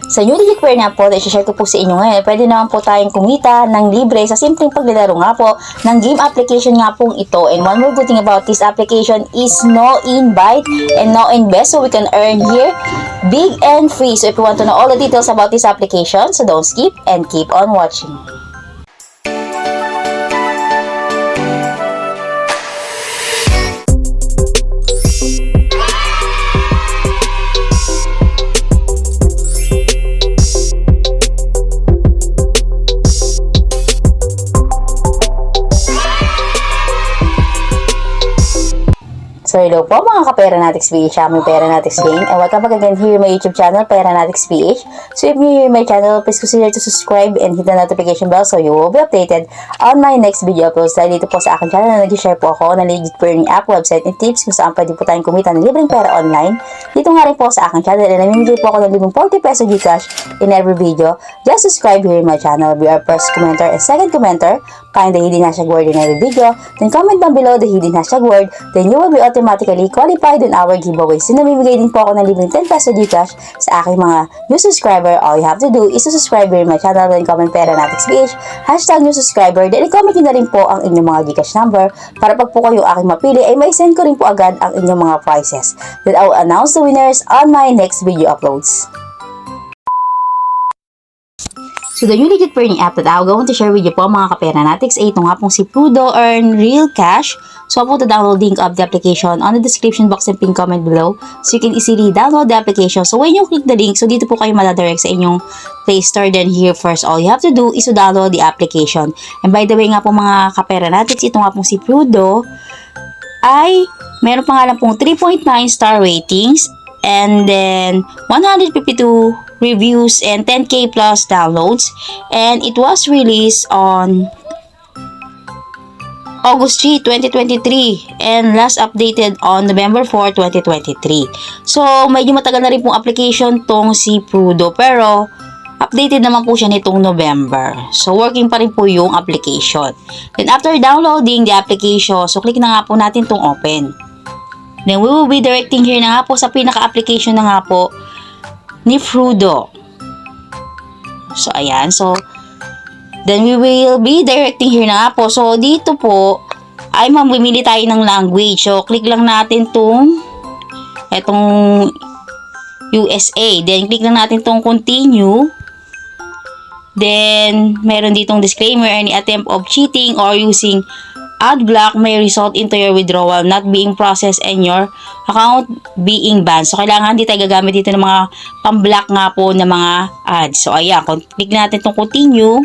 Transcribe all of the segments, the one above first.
Sa new digit pair nga po na i-share ko po sa inyo ngayon, pwede naman po tayong kumita ng libre sa simpleng paglalaro nga po ng game application nga pong ito. And one more good thing about this application is no invite and no invest, so we can earn here big and free. So if you want to know all the details about this application, so don't skip and keep on watching. So hello po mga ka-Peranatics PH, I'm Peranatics Game, and welcome back again here in my YouTube channel, Peranatics PH. So if you're new in my channel, please consider to subscribe and hit the notification bell so you will be updated on my next video uploads. Dahil dito po sa aking channel na nag-share po ako ng legit earning app, website, and tips kung saan pwede po tayong kumita ng libreng pera online. Dito nga rin po sa aking channel, and namimigay po ako ng libreng 40 peso Gcash in every video. Just subscribe here in my channel, be our first commenter and second commenter, find the hidden hashtag word in every video, then comment down below the hidden hashtag word, then you will be automatically qualified in our giveaways. So, namimigay din po ako ng libreng 10 peso Gcash sa aking mga new subscriber. All you have to do is to subscribe in my channel, then comment Peranatics PH, hashtag new subscriber, then i-comment nyo na rin po ang inyong mga Gcash number para pag po kayo aking mapili ay may send ko rin po agad ang inyong mga prizes. Then I will announce the winners on my next video uploads. So, the new legit earning app that I'm going to share with you po mga ka-Peranatics ay ito nga pong si Prudo Earn Real Cash. So, I'll put the download link of the application on the description box and pin comment below so you can easily download the application. So, when you click the link, so dito po kayo madadirect sa inyong Play Store. Then here first, all you have to do is to download the application. And by the way nga po mga ka-Peranatics, ito nga pong si Prudo ay meron pa nga lang pong 3.9 star ratings and then 152 reviews and 10k plus downloads, and it was released on August 3, 2023 and last updated on November 4, 2023. So medyo matagal na rin pong application tong si Prudo, pero updated naman po siya nitong November. So working pa rin po yung application. Then after downloading the application, so click na nga po natin tong open. Then we will be directing here na nga po sa pinaka-application na nga po ni Prudo. So, ayan. So, then we will be directing here na nga po. So, dito po, ay mamimili tayo ng language. So, click lang natin etong USA. Then, click lang natin continue. Then, meron ditong disclaimer, any attempt of cheating or using ad block may result into your withdrawal not being processed and your account being banned. So, kailangan hindi tayo gagamit dito ng mga pang-block nga po ng mga ads. So, ayan. Click natin itong continue.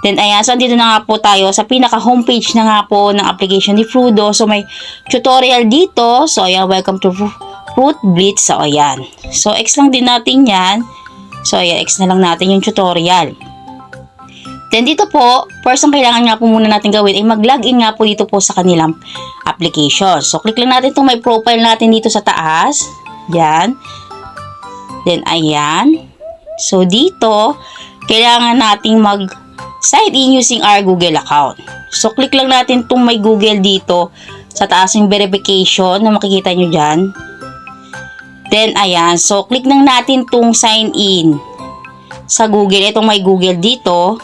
Then, ayan. So, dito na nga po tayo sa pinaka-homepage na nga po ng application ni Prudo. So, may tutorial dito. So, ayan. Welcome to Fruit Blitz. So, ayan. So, X lang din natin yan. So, ayan. X na lang natin yung tutorial. Then dito po, first ang kailangan nga po muna natin gawin ay mag-login nga po dito po sa kanilang application. So, click lang natin itong may profile natin dito sa taas. Yan. Then, ayan. So, dito, kailangan nating mag-sign in using our Google account. So, click lang natin itong may Google dito sa taas yung verification na makikita nyo dyan. Then, ayan. So, click lang natin itong sign in sa Google. Itong may Google dito.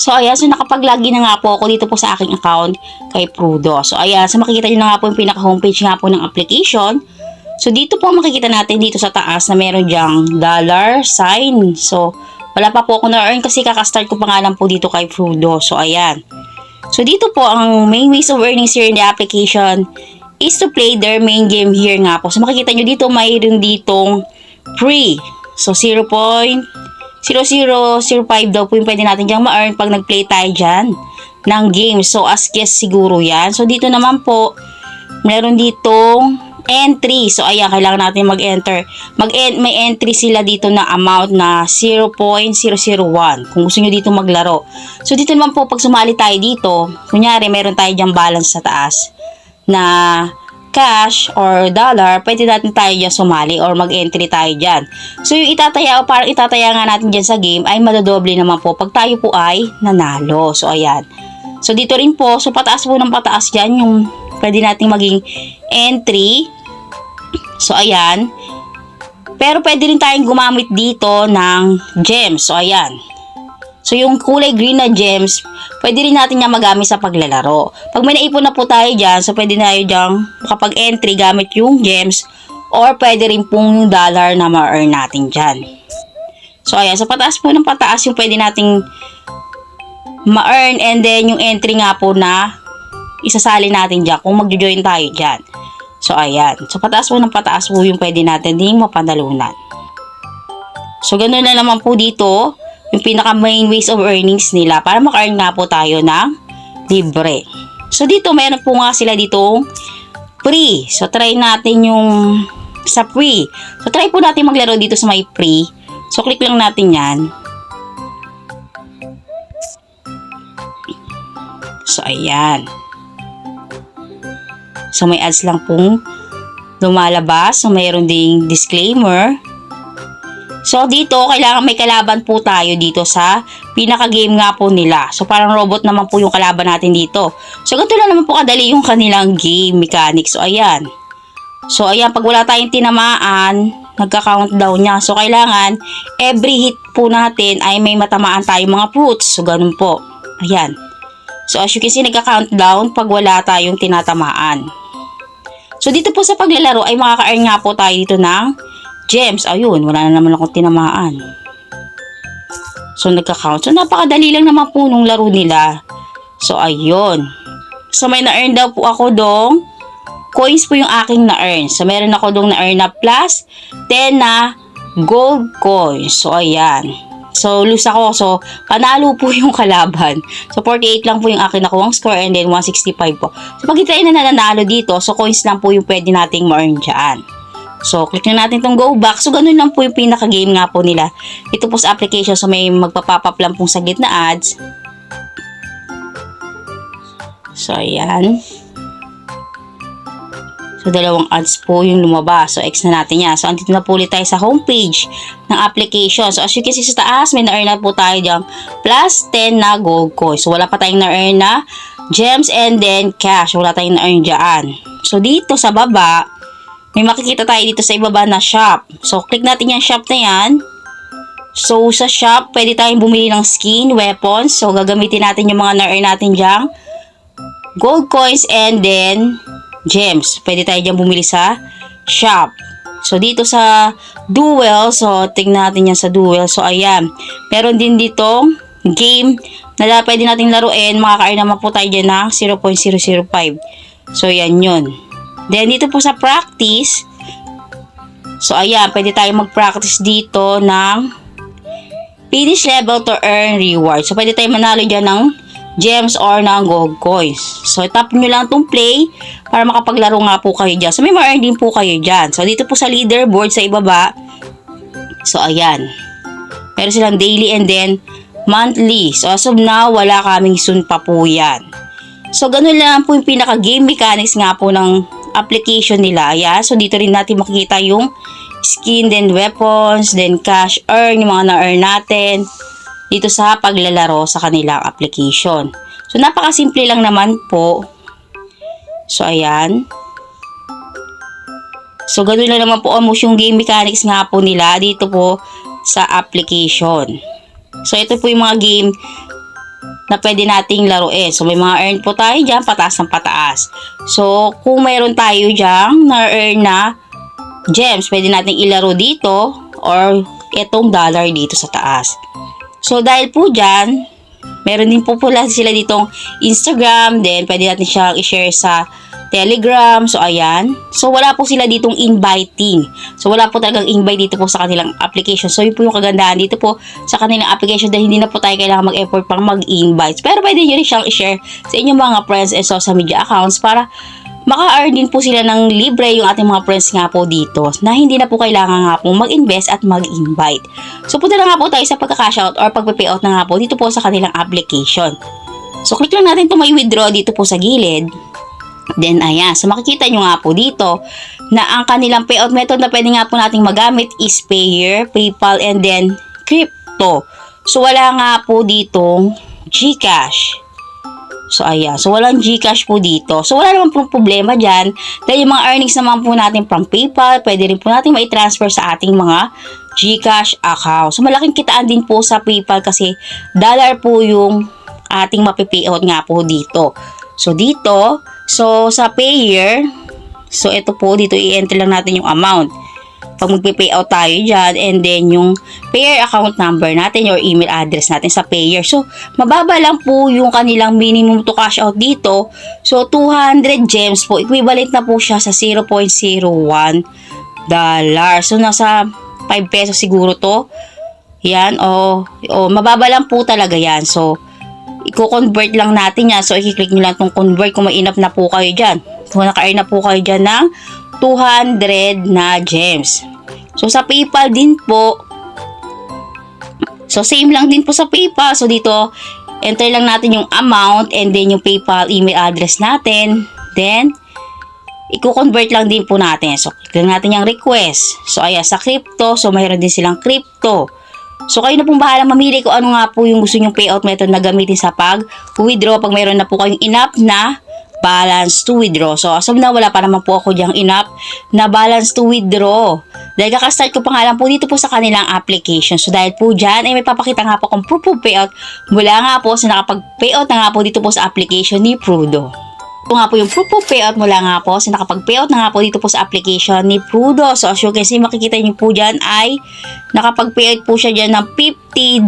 So, ayan. So, nakapag-login na nga po ako dito po sa aking account kay Prudo. So, ayan. So, makikita nyo na nga po yung pinaka-homepage nga po ng application. So, dito po makikita natin dito sa taas na meron dyang dollar sign. So, wala pa po ako na-earn kasi kakastart ko pa nga lang po dito kay Prudo. So, ayan. So, dito po ang main ways of earnings here in the application is to play their main game here nga po. So, makikita nyo dito mayroon ditong free. So, 0.0005 daw po yung pwede natin dyang ma-earn pag nag-play tayo dyan ng game. So, as guess siguro yan. So, dito naman po, meron ditong entry. So, ayan, kailangan natin mag-enter. May entry sila dito na amount na 0.001 kung gusto nyo dito maglaro. So, dito naman po, pag sumali tayo dito, kunyari, meron tayo dyang balance sa taas na cash or dollar, pwede natin tayo dyan sumali or mag-entry tayo dyan. So, yung itataya o parang itataya nga natin dyan sa game ay madodoble naman po pag tayo po ay nanalo. So, ayan. So, dito rin po, so pataas po ng pataas dyan yung pwede nating maging entry. So, ayan. Pero pwede rin tayong gumamit dito ng gems. So, ayan. So, yung kulay green na gems, pwede rin natin yan magamit sa paglalaro. Pag may naipon na po tayo dyan, so pwede na tayo dyan kapag entry gamit yung gems or pwede rin pong yung dollar na ma-earn natin dyan. So, ayan. So, pataas po ng pataas yung pwede nating ma-earn and then yung entry nga po na isasali natin dyan kung mag-join tayo dyan. So, ayan. So, pataas po ng pataas po yung pwede natin ding mapanalunan. So, ganun na naman po dito yung pinaka main ways of earnings nila para maka-earn nga po tayo ng libre. So, dito meron po nga sila ditong free. So, try natin yung sa free. So, try po natin maglaro dito sa may free. So, click lang natin yan. So, ayan. So, may ads lang pong lumalabas. So, mayroon ding disclaimer. So, dito, kailangan may kalaban po tayo dito sa pinaka-game nga po nila. So, parang robot naman po yung kalaban natin dito. So, ganito lang naman po kadali yung kanilang game mechanics. So, ayan. So, ayan, pag wala tayong tinamaan, nagka-countdown niya. So, kailangan, every hit po natin ay may matamaan tayong mga fruits. So, ganun po. Ayan. So, as you can see, nagka-countdown pag wala tayong tinatamaan. So, dito po sa paglalaro ay makaka-earn nga po tayo dito ng gems. Ayun, wala na naman akong tinamaan. So, nagka-count. So, napakadali lang naman po nung laro nila. So, ayun. So, may na-earn daw po ako dong coins po yung aking na-earn. So, meron ako dong na-earn na plus 10 na gold coins. So, ayan. So, lose ako. So, panalo po yung kalaban. So, 48 lang po yung akin nakuhang score and then 165 po. So, pag tayo na nananalo dito, so, coins lang po yung pwede nating ma-earn dyan. So, click na natin itong go back. So, ganun lang po yung pinaka-game nga po nila. Ito po sa application. So, may magpa-pop up lang pong saglit na ads. So, ayan. So, dalawang ads po yung lumabas. So, X na natin yan. So, andito na po ulit tayo sa homepage ng application. So, as you can see sa taas, may na-earn na po tayo dyan plus 10 na gold coins. So, wala pa tayong na-earn na gems and then cash. Wala tayong na-earn dyan. So, dito sa baba, may makikita tayo dito sa ibaba na shop. So, click natin yung shop na yan. So, sa shop, pwede tayong bumili ng skin, weapons. So, gagamitin natin yung mga na-earn natin dyan. Gold coins and then gems. Pwede tayo dyan bumili sa shop. So, dito sa duel, so, tingnan natin yan sa duel. So, ayan. Meron din dito game na pwede natin laruin. Makaka-earn naman po tayo dyan ng 0.005. So, yan yun. Then, dito po sa practice. So, ayan. Pwede tayo mag-practice dito ng finish level to earn reward. So, pwede tayo manalo dyan ng gems or ng gold coins. So, tap nyo lang itong play para makapaglaro nga po kayo dyan. So, may ma-earn din po kayo dyan. So, dito po sa leaderboard sa ibaba. So, ayan. Meron silang daily and then monthly. So, as of now, wala kaming soon pa po yan. So, ganun lang po yung pinaka-game mechanics nga po ng application nila. Ayan. So, dito rin natin makikita yung skin, then weapons, then cash earn, yung mga na-earn natin dito sa paglalaro sa kanilang application. So, napakasimple lang naman po. So, ayan. So, ganun lang naman po almost yung game mechanics nga po nila dito po sa application. So, ito po yung mga game na pwede nating laruin. So, may mga earn po tayo dyan, pataas ng pataas. So, kung mayroon tayo dyan na-earn na gems, pwede nating ilaro dito or itong dollar dito sa taas. So, dahil po dyan, meron din po pala sila ditong Instagram. Then, pwede natin siyang i-share sa Telegram. So, ayan. So, wala po sila ditong inviting. So, wala po talagang invite dito po sa kanilang application. So, yun po yung kagandahan dito po sa kanilang application dahil hindi na po tayo kailangan mag-effort pang mag-invite. Pero, pwede nyo rin siyang i-share sa inyong mga friends and social media accounts para maka-earn din po sila ng libre yung ating mga friends nga po dito na hindi na po kailangan nga po mag-invest at mag-invite. So, punta na nga po tayo sa pagka-cash out or pagpe-payout na nga po dito po sa kanilang application. So, click lang natin itong may withdraw dito po sa gilid. Then, ayan. So, makikita nyo nga po dito na ang kanilang payout method na pwede nga po nating magamit is Payer, PayPal, and then Crypto. So, wala nga po ditong GCash. So, ayan. So, walang GCash po dito. So, wala naman pong problema dyan. Dahil yung mga earnings naman po natin from PayPal, pwede rin po natin mai-transfer sa ating mga GCash account. So, malaking kitaan din po sa PayPal kasi dollar po yung ating mapipayout nga po dito. So, dito, sa payer, so, ito po, dito i-enter lang natin yung amount. Pag magpe-payout tayo dyan, and then yung payer account number natin, your email address natin sa payer. So, mababa lang po yung kanilang minimum to cash out dito. So, 200 gems po. Equivalent na po siya sa 0.01 dollar. So, nasa 5 pesos siguro to. Yan, mababa lang po talaga yan. So, i-convert lang natin yan. So, i-click nyo lang itong convert kung may enough na po kayo dyan. Kung naka-earn na po kayo dyan ng 200 na gems. So, sa PayPal din po. So, same lang din po sa PayPal. So, dito, enter lang natin yung amount and then yung PayPal email address natin. Then, i-convert lang din po natin. So, click lang natin yung request. So, ayan, sa crypto. So, mayroon din silang crypto. So, kayo na pong bahala mamili kung ano nga po yung gusto nyong payout method na gamitin sa pag-withdraw pag mayroon na po kayong enough na balance to withdraw. So, as of now, wala pa naman po ako diyang enough na balance to withdraw. Dahil kakastart ko pa nga lang po dito po sa kanilang application. So, dahil po dyan, ay may papakita nga po kung proof of payout mula nga po sa nakapag-payout na nga po dito po sa application ni Prudo. Ito nga po yung proof of payout mula nga po sa nakapag-payout na nga po dito po sa application ni Prudo. So, as you can see, makikita niyo po dyan ay nakapag-payout po siya dyan ng $50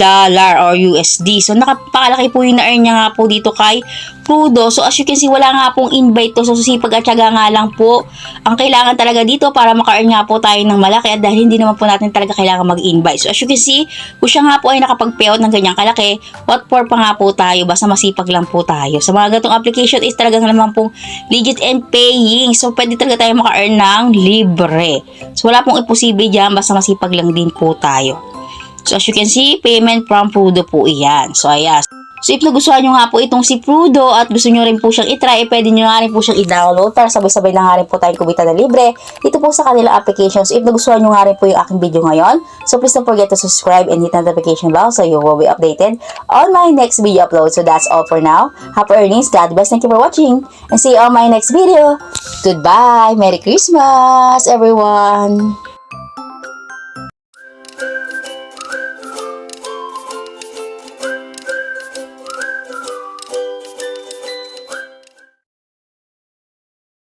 or USD. So, nakapakalaki po yung na-earn niya nga po dito kay Prudo. So, as you can see, wala nga pong invite to. So, sipag at syaga nga lang po ang kailangan talaga dito para maka-earn nga po tayo ng malaki at dahil hindi naman po natin talaga kailangan mag-invite. So, as you can see, kung siya nga po ay nakapag-payout ng ganyang kalaki, what for pa nga po tayo? Basta masipag lang po tayo. Sa mga gatong application is talagang naman pong legit and paying. So, pwede talaga tayo maka-earn ng libre. So, wala pong imposible dyan. Basta masipag lang din po tayo. So, as you can see, payment from Prudo po iyan. So, ayan. So, if nagustuhan nyo nga po itong si Prudo at gusto nyo rin po siyang itry, pwede nyo nga rin po siyang i-download para sabay-sabay na nga rin po tayong kumita na libre dito po sa kanilang applications. If nagustuhan nyo nga rin po yung aking video ngayon, so please don't forget to subscribe and hit the notification bell so you will be updated on my next video upload. So, that's all for now. Happy earnings. God bless. Thank you for watching and see you on my next video. Goodbye. Merry Christmas, everyone.